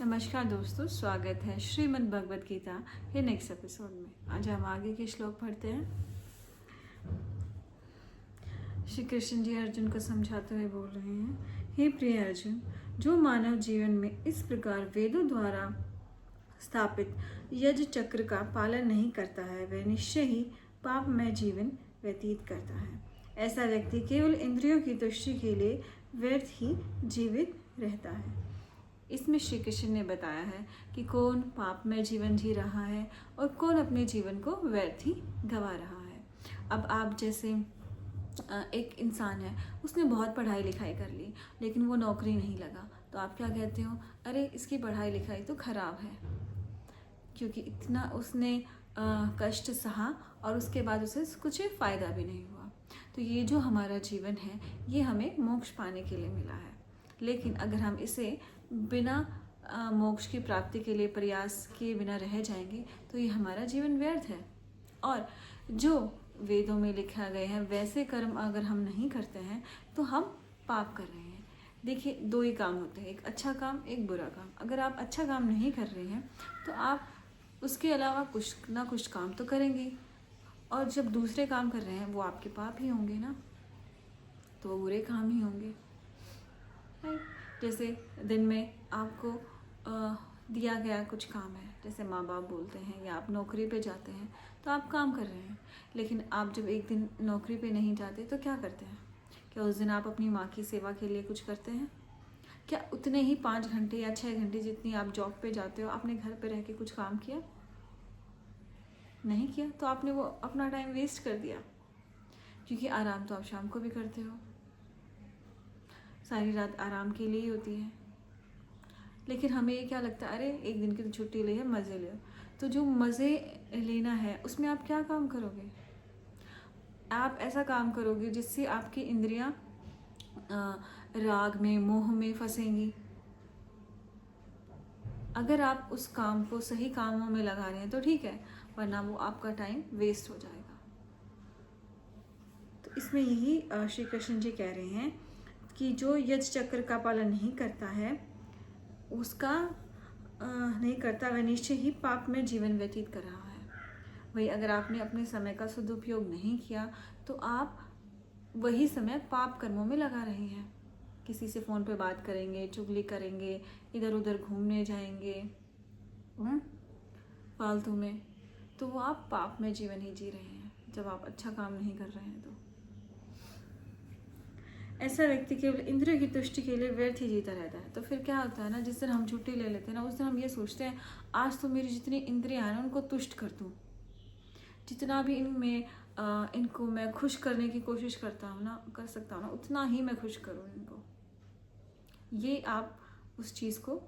नमस्कार दोस्तों, स्वागत है श्रीमद् भगवद गीता के नेक्स्ट एपिसोड में। आज हम आगे के श्लोक पढ़ते हैं। श्री कृष्ण जी अर्जुन को समझाते हुए बोल रहे हैं, हे प्रिय अर्जुन, जो मानव जीवन में इस प्रकार वेदों द्वारा स्थापित यज्ञ चक्र का पालन नहीं करता है, वह निश्चय ही पापमय जीवन व्यतीत करता है। ऐसा व्यक्ति केवल इंद्रियों की तुष्टि के लिए व्यर्थ ही जीवित रहता है। इसमें श्री कृष्ण ने बताया है कि कौन पाप में जीवन जी रहा है और कौन अपने जीवन को व्यर्थ ही गंवा रहा है। अब आप जैसे एक इंसान है, उसने बहुत पढ़ाई लिखाई कर ली लेकिन वो नौकरी नहीं लगा, तो आप क्या कहते हो? अरे इसकी पढ़ाई लिखाई तो खराब है, क्योंकि इतना उसने कष्ट सहा और उसके बाद उसे कुछ फ़ायदा भी नहीं हुआ। तो ये जो हमारा जीवन है, ये हमें मोक्ष पाने के लिए मिला है, लेकिन अगर हम इसे बिना मोक्ष की प्राप्ति के लिए प्रयास किए बिना रह जाएंगे तो ये हमारा जीवन व्यर्थ है। और जो वेदों में लिखा गया है वैसे कर्म अगर हम नहीं करते हैं तो हम पाप कर रहे हैं। देखिए, दो ही काम होते हैं, एक अच्छा काम, एक बुरा काम। अगर आप अच्छा काम नहीं कर रहे हैं तो आप उसके अलावा कुछ ना कुछ काम तो करेंगे, और जब दूसरे काम कर रहे हैं वो आपके पाप ही होंगे ना, तो वो बुरे काम ही होंगे। जैसे दिन में आपको दिया गया कुछ काम है, जैसे माँ बाप बोलते हैं, या आप नौकरी पे जाते हैं तो आप काम कर रहे हैं, लेकिन आप जब एक दिन नौकरी पे नहीं जाते तो क्या करते हैं? क्या उस दिन आप अपनी माँ की सेवा के लिए कुछ करते हैं? क्या उतने ही 5 घंटे या 6 घंटे जितनी आप जॉब पे जाते हो, आपने घर पे रह के कुछ काम किया? नहीं किया, तो आपने वो अपना टाइम वेस्ट कर दिया, क्योंकि आराम तो आप शाम को भी करते हो, सारी रात आराम के लिए ही होती है। लेकिन हमें ये क्या लगता है, अरे एक दिन की तो छुट्टी ली है, मज़े ले। तो जो मज़े लेना है उसमें आप क्या काम करोगे? आप ऐसा काम करोगे जिससे आपकी इंद्रियां राग में, मोह में फंसेंगी। अगर आप उस काम को सही कामों में लगा रहे हैं तो ठीक है, वरना वो आपका टाइम वेस्ट हो जाएगा। तो इसमें यही श्री कृष्ण जी कह रहे हैं कि जो यज्ञ चक्र का पालन नहीं करता है, उसका नहीं करता, वह निश्चय ही पाप में जीवन व्यतीत कर रहा है। वही अगर आपने अपने समय का सदुपयोग नहीं किया तो आप वही समय पाप कर्मों में लगा रहे हैं। किसी से फ़ोन पे बात करेंगे, चुगली करेंगे, इधर उधर घूमने जाएंगे फालतू में, तो वो आप पाप में जीवन ही जी रहे हैं, जब आप अच्छा काम नहीं कर रहे हैं। तो ऐसा व्यक्ति केवल इंद्रियों की तुष्टि के लिए व्यर्थ ही जीता रहता है। तो फिर क्या होता है ना, जिस दिन हम छुट्टी ले लेते हैं ना, उस दिन हम ये सोचते हैं आज तो मेरी जितनी इंद्रियां हैं ना उनको तुष्ट कर दूँ, जितना भी इनमें इनको मैं खुश करने की कोशिश कर सकता हूँ ना, उतना ही मैं खुश करूँ इनको। ये आप उस चीज़ को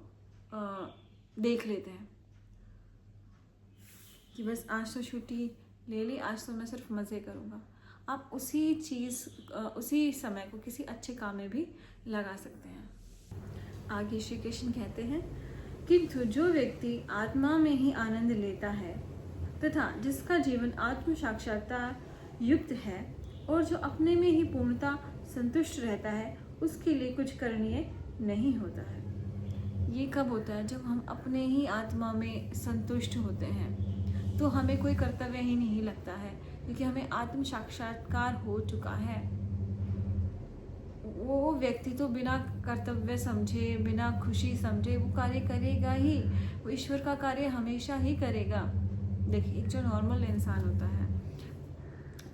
देख लेते हैं कि बस आज तो छुट्टी ले ली, आज तो मैं सिर्फ मज़े करूँगा। आप उसी समय को किसी अच्छे काम में भी लगा सकते हैं। आगे श्री कृष्ण कहते हैं, किंतु जो व्यक्ति आत्मा में ही आनंद लेता है तथा जिसका जीवन आत्म साक्षात्कार युक्त है और जो अपने में ही पूर्णता संतुष्ट रहता है, उसके लिए कुछ करणीय नहीं होता है। ये कब होता है? जब हम अपने ही आत्मा में संतुष्ट होते हैं तो हमें कोई कर्तव्य ही नहीं लगता है, क्योंकि हमें आत्म साक्षात्कार हो चुका है। वो व्यक्ति तो बिना कर्तव्य समझे, बिना खुशी समझे वो कार्य करेगा ही, वो ईश्वर का कार्य हमेशा ही करेगा। देखिए, एक जो नॉर्मल इंसान होता है,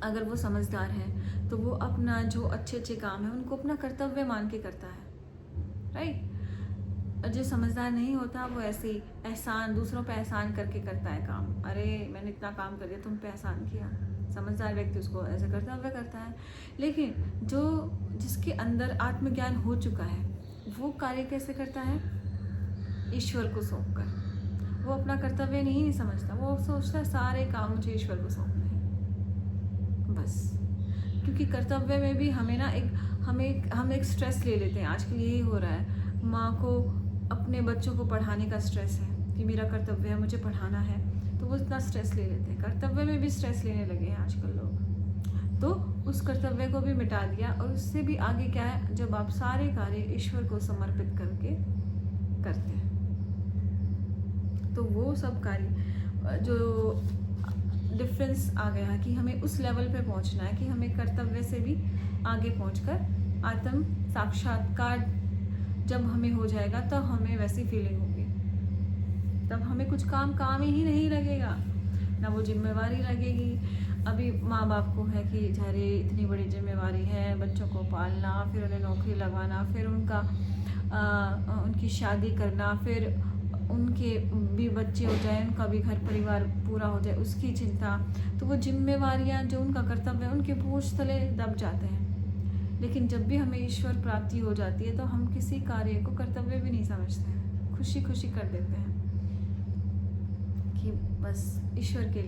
अगर वो समझदार है तो वो अपना जो अच्छे अच्छे काम है उनको अपना कर्तव्य मान के करता है, राइट। और जो समझदार नहीं होता वो ऐसे ही एहसान, दूसरों पे एहसान करके करता है काम। अरे मैंने इतना काम कर दिया, तुम पे एहसान किया। समझदार व्यक्ति उसको ऐसे कर्तव्य करता है। लेकिन जिसके अंदर आत्मज्ञान हो चुका है वो कार्य कैसे करता है? ईश्वर को सौंप कर। वो अपना कर्तव्य नहीं समझता, वो सोचता है सारे काम मुझे ईश्वर को सौंपने हैं बस। क्योंकि कर्तव्य में भी हमें ना हम एक स्ट्रेस ले लेते हैं। आजकल यही हो रहा है, माँ को अपने बच्चों को पढ़ाने का स्ट्रेस है कि मेरा कर्तव्य है, मुझे पढ़ाना है, तो वो इतना स्ट्रेस ले लेते हैं। कर्तव्य में भी स्ट्रेस लेने लगे हैं आजकल लोग। तो उस कर्तव्य को भी मिटा दिया, और उससे भी आगे क्या है, जब आप सारे कार्य ईश्वर को समर्पित करके करते हैं तो वो सब कार्य जो डिफरेंस आ गया कि हमें उस लेवल पे पहुंचना है कि हमें कर्तव्य से भी आगे पहुंचकर आत्म साक्षात्कार जब हमें हो जाएगा तब हमें वैसी फीलिंग होगी, तब हमें कुछ काम ही नहीं लगेगा, ना वो जिम्मेवारी लगेगी। अभी माँ बाप को है कि अरे इतनी बड़ी जिम्मेवारी है, बच्चों को पालना, फिर उन्हें नौकरी लगाना, फिर उनकी शादी करना, फिर उनके भी बच्चे हो जाए, उनका भी घर परिवार पूरा हो जाए, उसकी चिंता। तो वो जिम्मेवारियाँ जो उनका कर्तव्य है उनके बोझ तले दब जाते हैं। लेकिन जब भी हमें ईश्वर प्राप्ति हो जाती है तो हम किसी कार्य को कर्तव्य भी नहीं समझते हैं, खुशी खुशी कर देते हैं कि बस ईश्वर के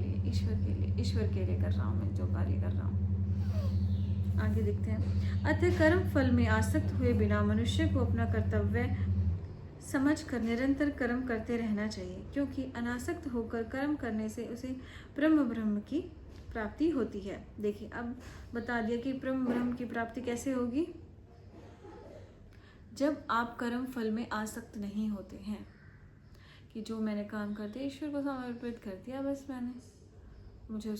लिए कर रहा हूँ मैं जो कार्य कर रहा हूँ। आगे देखते हैं। अतः कर्म फल में आसक्त हुए बिना मनुष्य को अपना कर्तव्य समझकर निरंतर कर्म करते रहना चाहिए, क्योंकि अनासक्त होकर कर्म करने से उसे ब्रह्म की प्राप्ति होती है। देखिए, अब बता दिया कि ब्रह्म की प्राप्ति कैसे होगी, जब आप कर्म फल में आसक्त नहीं होते हैं कि जो मैंने काम कर दिया ईश्वर को समर्पित कर दिया, बस मुझे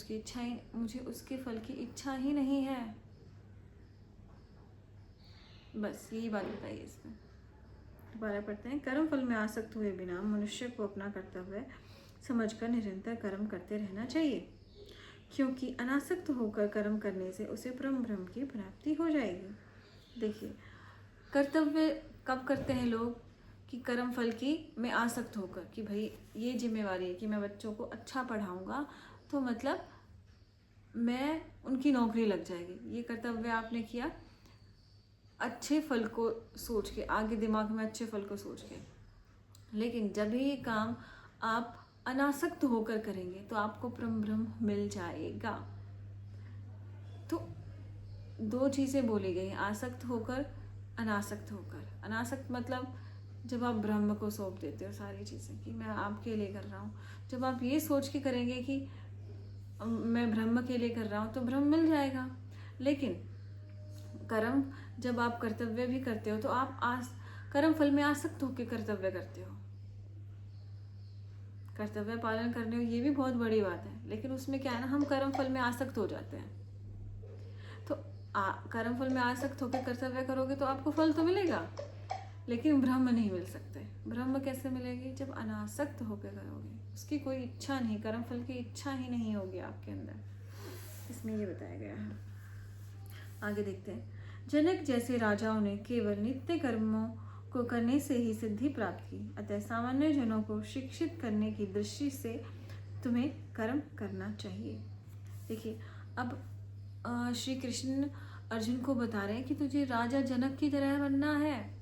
उसके फल की इच्छा ही नहीं है। बस यही बात बताइए इसमें। दोबारा पढ़ते हैं। कर्म फल में आसक्त हुए बिना मनुष्य को अपना कर्तव्य समझकर निरंतर कर्म करते रहना चाहिए, क्योंकि अनासक्त होकर कर्म करने से उसे ब्रह्म की प्राप्ति हो जाएगी। देखिए, कर्तव्य कब करते हैं लोग कि कर्म फल की में आसक्त होकर कि भाई ये जिम्मेवारी है कि मैं बच्चों को अच्छा पढ़ाऊंगा, तो मतलब मैं उनकी नौकरी लग जाएगी। ये कर्तव्य आपने किया अच्छे फल को सोच के, आगे दिमाग में अच्छे फल को सोच के। लेकिन जब ये काम आप अनासक्त होकर करेंगे तो आपको ब्रह्म मिल जाएगा। तो दो चीज़ें बोली गई, आसक्त होकर, अनासक्त होकर। अनासक्त मतलब जब आप ब्रह्म को सौंप देते हो सारी चीज़ें कि मैं आपके लिए कर रहा हूँ। जब आप ये सोच के करेंगे कि मैं ब्रह्म के लिए कर रहा हूँ तो ब्रह्म मिल जाएगा। लेकिन कर्म जब आप कर्तव्य भी करते हो तो आप कर्म फल में आसक्त होकर कर्तव्य करते हो। कर्तव्य पालन करने हो ये भी बहुत बड़ी बात है, लेकिन उसमें क्या है ना, हम कर्म फल में आसक्त हो जाते हैं। तो कर्म फल में आसक्त होकर कर्तव्य करोगे तो आपको फल तो मिलेगा, लेकिन ब्रह्म नहीं मिल सकते। ब्रह्म कैसे मिलेगी? जब अनासक्त होकर करोगे, उसकी कोई इच्छा नहीं, कर्म फल की इच्छा ही नहीं होगी आपके अंदर। इसमें ये बताया गया है। आगे देखते हैं। जनक जैसे राजाओं ने केवल नित्य कर्मों को करने से ही सिद्धि प्राप्त की, अतः सामान्य जनों को शिक्षित करने की दृष्टि से तुम्हें कर्म करना चाहिए। देखिए, अब श्री कृष्ण अर्जुन को बता रहे हैं कि तुझे राजा जनक की तरह बनना है,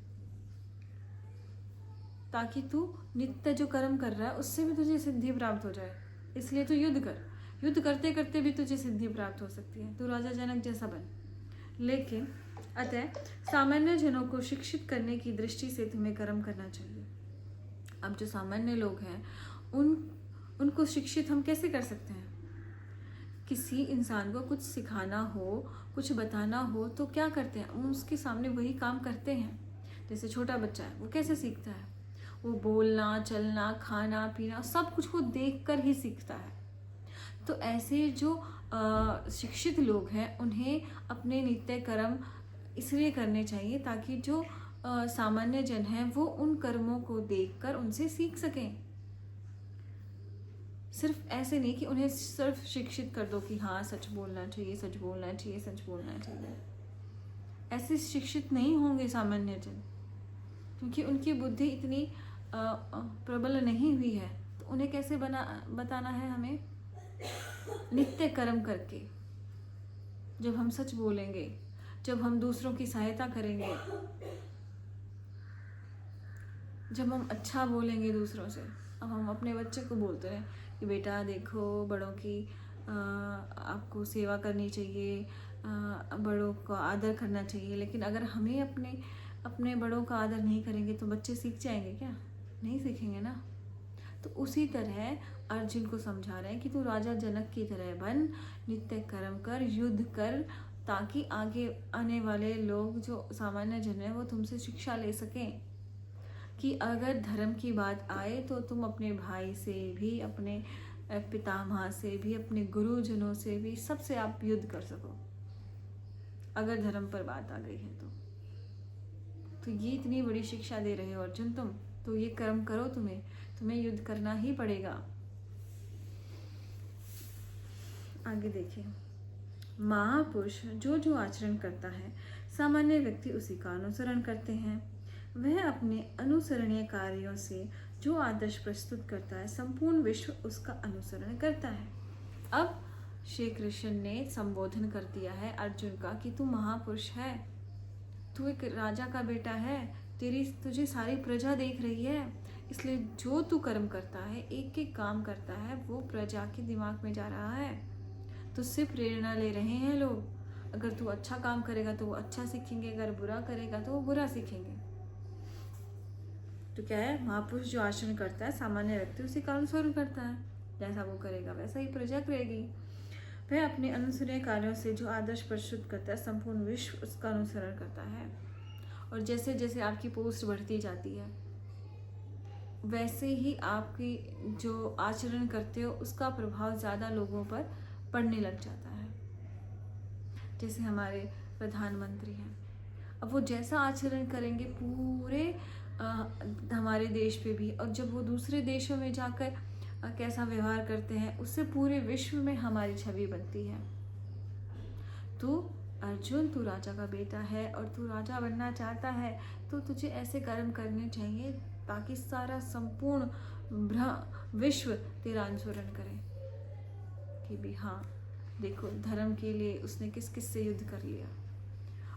ताकि तू नित्य जो कर्म कर रहा है उससे भी तुझे सिद्धि प्राप्त हो जाए। इसलिए तू युद्ध कर, युद्ध करते करते भी तुझे सिद्धि प्राप्त हो सकती है। तू राजा जनक जैसा बन। लेकिन अतः सामान्य जनों को शिक्षित करने की दृष्टि से तुम्हें कर्म करना चाहिए। अब जो सामान्य लोग हैं उनको शिक्षित हम कैसे कर सकते हैं? किसी इंसान को कुछ सिखाना हो, कुछ बताना हो तो क्या करते हैं? उसके सामने वही काम करते हैं। जैसे छोटा बच्चा है, वो कैसे सीखता है? वो बोलना, चलना, खाना, पीना सब कुछ वो देखकर ही सीखता है। तो ऐसे जो शिक्षित लोग हैं उन्हें अपने नित्य कर्म इसलिए करने चाहिए ताकि जो सामान्य जन हैं वो उन कर्मों को देखकर उनसे सीख सकें। सिर्फ ऐसे नहीं कि उन्हें सिर्फ शिक्षित कर दो कि हाँ सच बोलना चाहिए, सच बोलना चाहिए, सच बोलना चाहिए। ऐसे शिक्षित नहीं होंगे सामान्य जन, क्योंकि उनकी बुद्धि इतनी प्रबल नहीं हुई है। तो उन्हें कैसे बताना है हमें? नित्य कर्म करके। जब हम सच बोलेंगे, जब हम दूसरों की सहायता करेंगे, जब हम अच्छा बोलेंगे दूसरों से। अब हम अपने बच्चे को बोलते हैं कि बेटा देखो, बड़ों की आपको सेवा करनी चाहिए, बड़ों का आदर करना चाहिए। लेकिन अगर हमें अपने बड़ों का आदर नहीं करेंगे तो बच्चे सीख जाएंगे क्या? नहीं सीखेंगे ना। तो उसी तरह अर्जुन को समझा रहे हैं कि तू राजा जनक की तरह बन, नित्य कर्म कर, युद्ध कर, ताकि आगे आने वाले लोग जो सामान्य जन है वो तुमसे शिक्षा ले सकें। कि अगर धर्म की बात आए तो तुम अपने भाई से भी, अपने पितामह से भी, अपने गुरुजनों से भी, सबसे आप युद्ध कर सको अगर धर्म पर बात आ गई है तो ये इतनी बड़ी शिक्षा दे रहे हो अर्जुन तुम, तो ये कर्म करो, तुम्हें युद्ध करना ही पड़ेगा। आगे देखिए, महापुरुष जो जो आचरण करता है सामान्य व्यक्ति उसी का अनुसरण करते हैं। वह अपने अनुसरणीय कार्यों से जो आदर्श प्रस्तुत करता है संपूर्ण विश्व उसका अनुसरण करता है। अब श्री कृष्ण ने संबोधन कर दिया है अर्जुन का कि तू महापुरुष है, तू एक राजा का बेटा है, तुझे सारी प्रजा देख रही है, इसलिए जो तू कर्म करता है, एक एक काम करता है, वो प्रजा के दिमाग में जा रहा है। तुझसे प्रेरणा ले रहे हैं लोग। अगर तू अच्छा काम करेगा तो वो अच्छा सीखेंगे, अगर बुरा करेगा तो वो बुरा सीखेंगे। तो क्या है, महापुरुष जो आचरण करता है सामान्य व्यक्ति उसी का अनुसरण करता है। जैसा वो करेगा वैसा ही प्रजा करेगी। वह अपने अनुसरणीय कार्यों से जो आदर्श प्रस्तुत करता है संपूर्ण विश्व उसका अनुसरण करता है। और जैसे जैसे आपकी पोस्ट बढ़ती जाती है वैसे ही आपकी जो आचरण करते हो उसका प्रभाव ज़्यादा लोगों पर पड़ने लग जाता है। जैसे हमारे प्रधानमंत्री हैं, अब वो जैसा आचरण करेंगे पूरे हमारे देश पे भी, और जब वो दूसरे देशों में जाकर कैसा व्यवहार करते हैं उससे पूरे विश्व में हमारी छवि बनती है। तो अर्जुन, तू राजा का बेटा है और तू राजा बनना चाहता है तो तुझे ऐसे कर्म करने चाहिए ताकि सारा संपूर्ण विश्व तेरा अनुसरण करे कि भी हाँ देखो धर्म के लिए उसने किस किस से युद्ध कर लिया।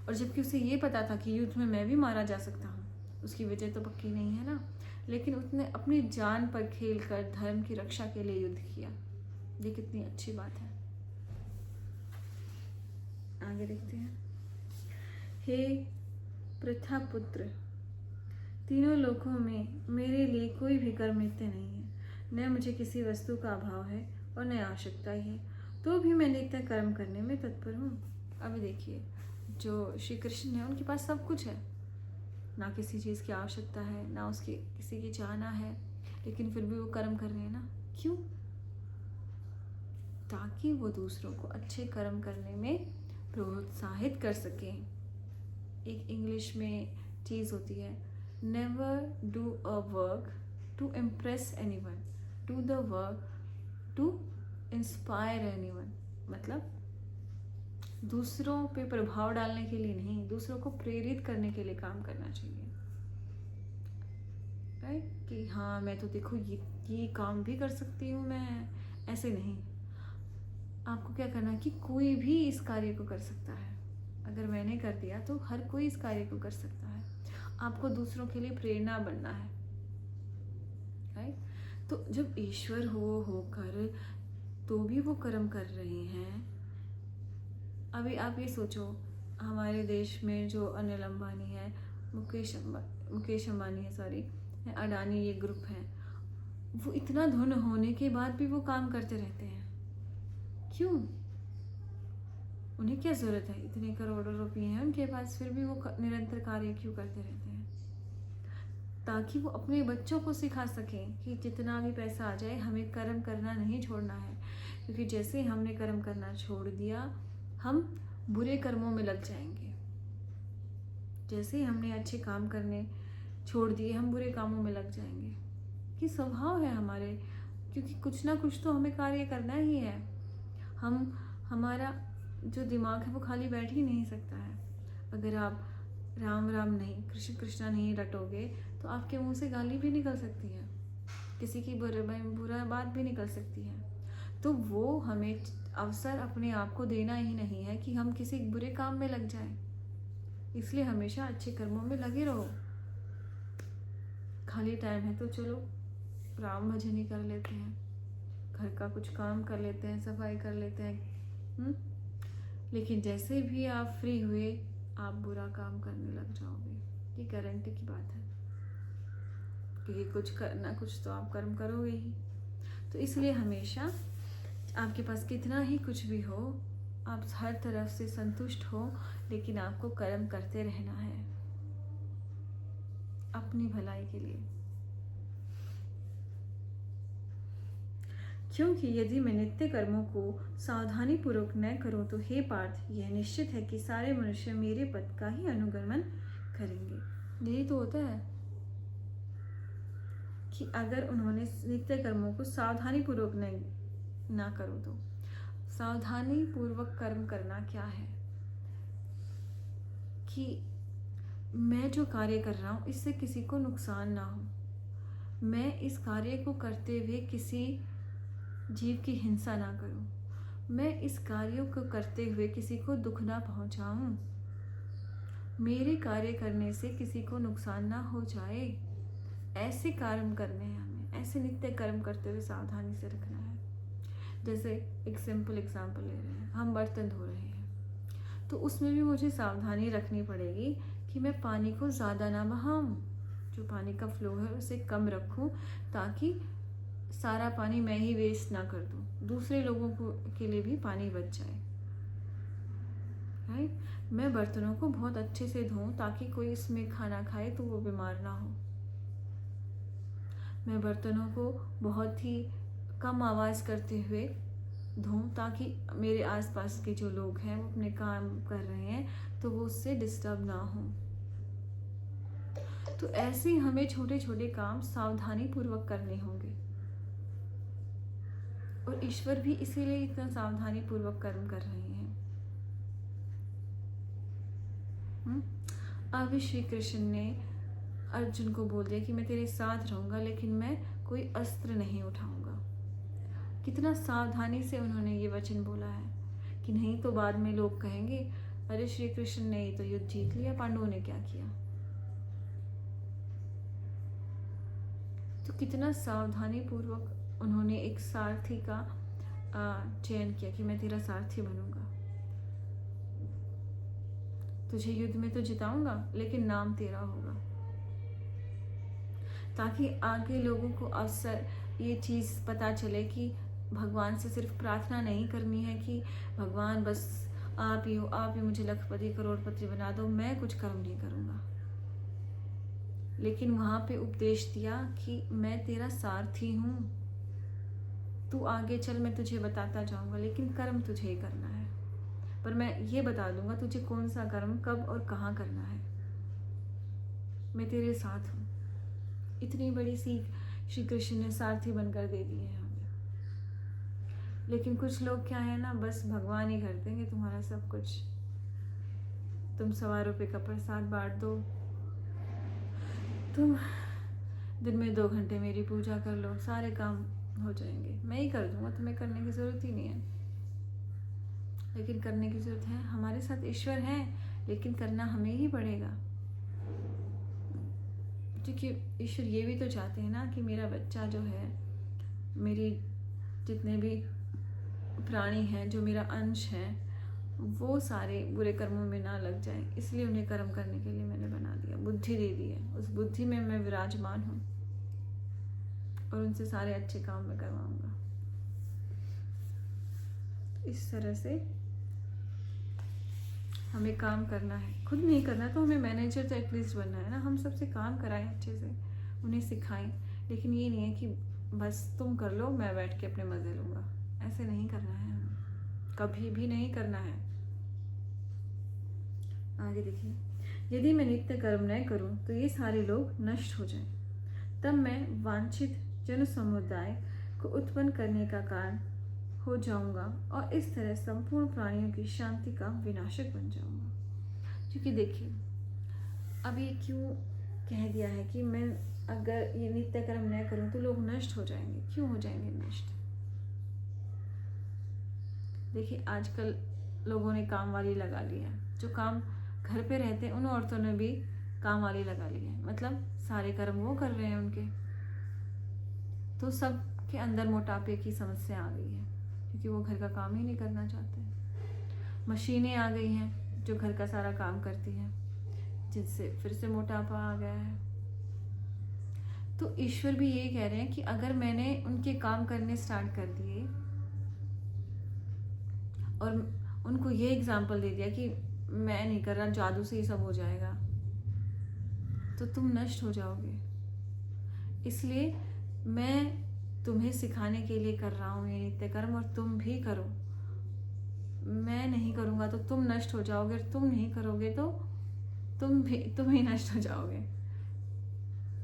और जबकि उसे ये पता था कि युद्ध में मैं भी मारा जा सकता हूँ, उसकी वजह तो पक्की नहीं है ना, लेकिन उसने अपनी जान पर खेलकर धर्म की रक्षा के लिए युद्ध किया। ये कितनी अच्छी बात है। आगे देखते हैं। हे पृथा पुत्र, तीनों लोकों में मेरे लिए कोई भी कर्म नित्य नहीं है, न मुझे किसी वस्तु का अभाव है और न आवश्यकता ही है, तो भी मैं नित्य कर्म करने में तत्पर हूँ। अभी देखिए, जो श्री कृष्ण है उनके पास सब कुछ है, ना किसी चीज़ की आवश्यकता है, ना उसकी किसी की चाहना है, लेकिन फिर भी वो कर्म कर रहे हैं ना। क्यों? ताकि वो दूसरों को अच्छे कर्म करने में प्रोत्साहित कर सकें। एक इंग्लिश में चीज़ होती है, never do a work to impress anyone, do the work to inspire anyone. मतलब दूसरों पे प्रभाव डालने के लिए नहीं, दूसरों को प्रेरित करने के लिए काम करना चाहिए। राइट? कि हाँ मैं तो देखो ये काम भी कर सकती हूँ मैं, ऐसे नहीं। आपको क्या करना है कि कोई भी इस कार्य को कर सकता है। अगर मैंने कर दिया तो हर कोई इस कार्य को कर सकता है। आपको दूसरों के लिए प्रेरणा बनना है। राइट? तो जब ईश्वर होकर तो भी वो कर्म कर रहे हैं। अभी आप ये सोचो, हमारे देश में जो अनिल अंबानी है, मुकेश अंबानी है, सॉरी, अडानी, ये ग्रुप है, वो इतना धन होने के बाद भी वो काम करते रहते हैं। क्यों? उन्हें क्या जरूरत है? इतने करोड़ों रुपए हैं उनके पास, फिर भी वो निरंतर कार्य क्यों करते रहते हैं? ताकि वो अपने बच्चों को सिखा सकें कि जितना भी पैसा आ जाए हमें कर्म करना नहीं छोड़ना है, क्योंकि जैसे हमने कर्म करना छोड़ दिया हम बुरे कर्मों में लग जाएंगे। जैसे ही हमने अच्छे काम करने छोड़ दिए हम बुरे कामों में लग जाएंगे। कि स्वभाव है हमारे, क्योंकि कुछ ना कुछ तो हमें कार्य करना ही है। हमारा जो दिमाग है वो खाली बैठ ही नहीं सकता है। अगर आप राम राम नहीं, कृष्ण कृष्णा नहीं रटोगे तो आपके मुंह से गाली भी निकल सकती है, किसी की बुरा बात भी निकल सकती है। तो वो हमें अवसर अपने आप को देना ही नहीं है कि हम किसी बुरे काम में लग जाएं। इसलिए हमेशा अच्छे कर्मों में लगे रहो। खाली टाइम है तो चलो राम भजन ही कर लेते हैं, घर का कुछ काम कर लेते हैं, सफाई कर लेते हैं। लेकिन जैसे भी आप फ्री हुए आप बुरा काम करने लग जाओगे। ये गारंटी की बात है, क्योंकि कुछ करना कुछ तो आप कर्म करोगे ही। तो इसलिए हमेशा आपके पास कितना ही कुछ भी हो, आप हर तरफ से संतुष्ट हो, लेकिन आपको कर्म करते रहना है। अपनी भलाई के लिए। क्योंकि यदि मैं नित्य कर्मों को सावधानी पूर्वक न करूं तो हे पार्थ, यह निश्चित है कि सारे मनुष्य मेरे पद का ही अनुगमन करेंगे। यही तो होता है कि अगर उन्होंने नित्य कर्मों को सावधानी पूर्वक ना करो तो सावधानी पूर्वक कर्म करना क्या है कि मैं जो कार्य कर रहा हूँ इससे किसी को नुकसान ना हो, मैं इस कार्य को करते हुए किसी जीव की हिंसा ना करूं, मैं इस कार्य को करते हुए किसी को दुख ना पहुंचाऊं, मेरे कार्य करने से किसी को नुकसान ना हो जाए। ऐसे कर्म करने हैं हमें, ऐसे नित्य कर्म करते हुए सावधानी से रखना है। जैसे एक सिंपल एग्जांपल ले रहे हैं, हम बर्तन धो रहे हैं तो उसमें भी मुझे सावधानी रखनी पड़ेगी कि मैं पानी को ज़्यादा ना बहाऊं, जो पानी का फ्लो है उसे कम रखूं ताकि सारा पानी मैं ही वेस्ट ना कर दूं, दूसरे लोगों को के लिए भी पानी बच जाए। राइट, मैं बर्तनों को बहुत अच्छे से धोऊं ताकि कोई इसमें खाना खाए तो वो बीमार ना हो। मैं बर्तनों को बहुत ही कम आवाज़ करते हुए धोऊं ताकि मेरे आसपास के जो लोग हैं वो अपने काम कर रहे हैं तो वो उससे डिस्टर्ब ना हो। तो ऐसे हमें छोटे छोटे काम सावधानी पूर्वक करने होंगे और ईश्वर भी इसीलिए इतना सावधानी पूर्वक कर्म कर रहे हैं। अभी श्री कृष्ण ने अर्जुन को बोल दिया कि मैं तेरे साथ रहूंगा लेकिन मैं कोई अस्त्र नहीं उठाऊंगा। कितना सावधानी से उन्होंने ये वचन बोला है कि नहीं तो बाद में लोग कहेंगे अरे श्री कृष्ण ने तो युद्ध जीत लिया, पांडवों ने क्या किया। तो कितना सावधानी पूर्वक उन्होंने एक सारथी का चयन किया कि मैं तेरा सारथी बनूंगा, तुझे युद्ध में तो जिताऊंगा लेकिन नाम तेरा होगा, ताकि आगे लोगों को अवसर ये चीज़ पता चले कि भगवान से सिर्फ प्रार्थना नहीं करनी है कि भगवान बस आप ही हो, आप ही मुझे लखपति करोड़पति बना दो, मैं कुछ कर्म नहीं करूँगा। लेकिन वहाँ पे उपदेश दिया कि मैं तेरा सारथी हूँ, तू आगे चल, मैं तुझे बताता जाऊँगा लेकिन कर्म तुझे ही करना है, पर मैं ये बता दूंगा तुझे कौन सा कर्म कब और कहाँ करना है, मैं तेरे साथ हूँ। इतनी बड़ी सीख श्री कृष्ण ने सारथी बनकर दे दी है हमें। लेकिन कुछ लोग क्या है ना, बस भगवान ही कर देंगे तुम्हारा सब कुछ, तुम 1.25 रुपये का प्रसाद बांट दो, तुम दिन में 2 घंटे मेरी पूजा कर लो, सारे काम हो जाएंगे, मैं ही कर दूंगा, तुम्हें करने की ज़रूरत ही नहीं है। लेकिन करने की ज़रूरत है, हमारे साथ ईश्वर है लेकिन करना हमें ही पड़ेगा, क्योंकि ईश्वर ये भी तो चाहते हैं ना कि मेरा बच्चा जो है, मेरी जितने भी प्राणी हैं, जो मेरा अंश है, वो सारे बुरे कर्मों में ना लग जाए, इसलिए उन्हें कर्म करने के लिए मैंने बना दिया, बुद्धि दे दी है, उस बुद्धि में मैं विराजमान हूँ और उनसे सारे अच्छे काम मैं करवाऊंगा। इस तरह से हमें काम करना है, खुद नहीं करना तो हमें मैनेजर तो एटलीस्ट बनना है ना, हम सबसे काम कराएं अच्छे से, उन्हें सिखाएं, लेकिन ये नहीं है कि बस तुम कर लो मैं बैठ के अपने मज़े लूँगा, ऐसे नहीं करना है, कभी भी नहीं करना है। आगे देखिए, यदि मैं नित्य कर्म न करूं तो ये सारे लोग नष्ट हो जाएं, तब मैं वांछित जन समुदाय को उत्पन्न करने का कारण हो जाऊंगा और इस तरह संपूर्ण प्राणियों की शांति का विनाशक बन जाऊंगा। क्योंकि देखिए अब ये क्यों कह दिया है कि मैं अगर ये नित्य कर्म न करूं तो लोग नष्ट हो जाएंगे। क्यों हो जाएंगे नष्ट? देखिए आजकल लोगों ने काम वाली लगा ली है, जो काम घर पे रहते हैं उन औरतों ने भी काम वाली लगा ली है, मतलब सारे कर्म वो कर रहे हैं उनके, तो सब के अंदर मोटापे की समस्या आ गई है क्योंकि वो घर का काम ही नहीं करना चाहते। मशीनें आ गई हैं जो घर का सारा काम करती हैं, जिससे फिर से मोटापा आ गया है। तो ईश्वर भी यही कह रहे हैं कि अगर मैंने उनके काम करने स्टार्ट कर दिए और उनको ये एग्जाम्पल दे दिया कि मैं नहीं कर रहा, जादू से ही सब हो जाएगा, तो तुम नष्ट हो जाओगे। इसलिए मैं तुम्हें सिखाने के लिए कर रहा हूँ ये नित्य कर्म, और तुम भी करो। मैं नहीं करूँगा तो तुम नष्ट हो जाओगे, और तुम नहीं करोगे तो तुम ही नष्ट हो जाओगे,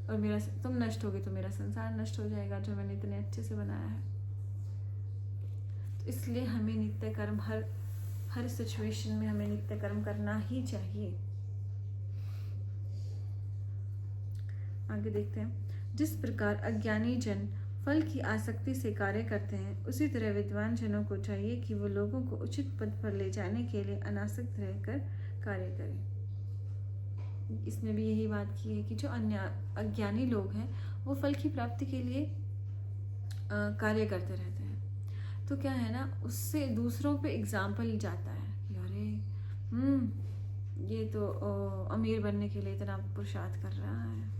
और तुम नष्ट होगे तो मेरा संसार नष्ट हो जाएगा जो मैंने इतने अच्छे से बनाया है। तो इसलिए हमें नित्य कर्म हर सिचुएशन में हमें नित्य कर्म करना ही चाहिए। आगे देखते हैं। जिस प्रकार अज्ञानी जन फल की आसक्ति से कार्य करते हैं, उसी तरह विद्वान जनों को चाहिए कि वो लोगों को उचित पद पर ले जाने के लिए अनासक्त रहकर कार्य करें। इसमें भी यही बात की है कि जो अज्ञानी लोग हैं वो फल की प्राप्ति के लिए कार्य करते रहते हैं। तो क्या है ना, उससे दूसरों पे एग्जाम्पल जाता है कि अरे ये तो अमीर बनने के लिए इतना पुरुषार्थ कर रहा है,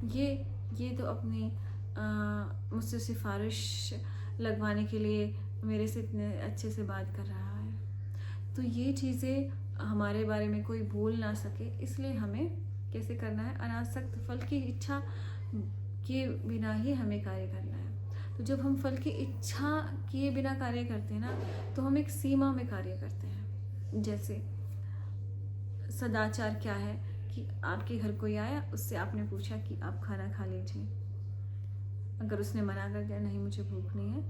ये तो अपनी मुझसे सिफारिश लगवाने के लिए मेरे से इतने अच्छे से बात कर रहा है। तो ये चीज़ें हमारे बारे में कोई बोल ना सके, इसलिए हमें कैसे करना है, अनासक्त फल की इच्छा के बिना ही हमें कार्य करना है। तो जब हम फल की इच्छा किए बिना कार्य करते हैं ना, तो हम एक सीमा में कार्य करते हैं। जैसे सदाचार क्या है कि आपके घर कोई आया, उससे आपने पूछा कि आप खाना खा लीजिए। अगर उसने मना कर दिया नहीं मुझे भूख नहीं है,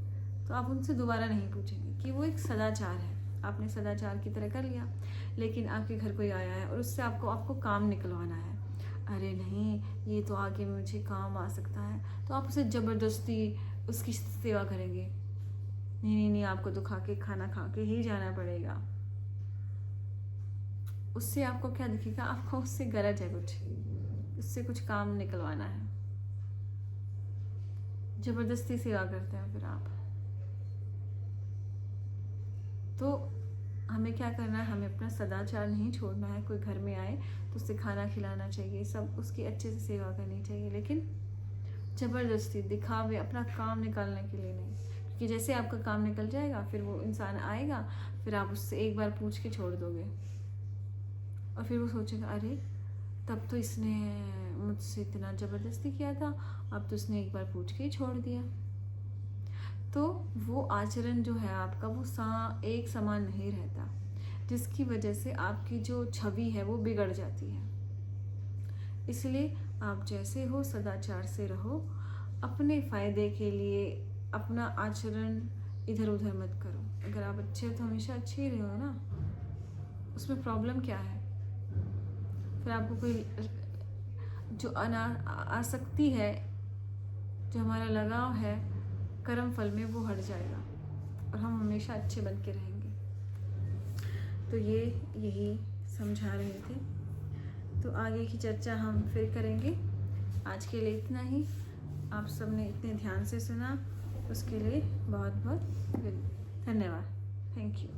तो आप उनसे दोबारा नहीं पूछेंगे, कि वो एक सदाचार है, आपने सदाचार की तरह कर लिया। लेकिन आपके घर कोई आया है और उससे आपको काम निकलवाना है, अरे नहीं ये तो आगे मुझे काम आ सकता है, तो आप उसे ज़बरदस्ती उसकी सेवा करेंगे। नहीं, आपको तो खाना खा के ही जाना पड़ेगा। उससे आपको क्या दिखेगा, आपको उससे गरज है, उससे कुछ काम निकलवाना है, जबरदस्ती सेवा करते हैं फिर आप। तो हमें क्या करना है, हमें अपना सदाचार नहीं छोड़ना है। कोई घर में आए तो उससे खाना खिलाना चाहिए, सब उसकी अच्छे से सेवा करनी चाहिए, लेकिन जबरदस्ती दिखावे अपना काम निकालने के लिए नहीं। क्योंकि जैसे आपका काम निकल जाएगा फिर वो इंसान आएगा, फिर आप उससे एक बार पूछ के छोड़ दोगे, और फिर वो सोचेगा अरे तब तो इसने मुझसे इतना ज़बरदस्ती किया था, अब तो उसने एक बार पूछ के ही छोड़ दिया। तो वो आचरण जो है आपका वो एक समान नहीं रहता, जिसकी वजह से आपकी जो छवि है वो बिगड़ जाती है। इसलिए आप जैसे हो सदाचार से रहो, अपने फ़ायदे के लिए अपना आचरण इधर उधर मत करो। अगर आप अच्छे हो तो हमेशा अच्छे ही रहो ना, उसमें प्रॉब्लम क्या है। फिर आपको कोई जो आसक्ति है, जो हमारा लगाव है कर्म फल में, वो हट जाएगा और हम हमेशा अच्छे बन के रहेंगे। तो यही समझा रहे थे। तो आगे की चर्चा हम फिर करेंगे। आज के लिए इतना ही। आप सबने इतने ध्यान से सुना, उसके लिए बहुत बहुत धन्यवाद। Thank you.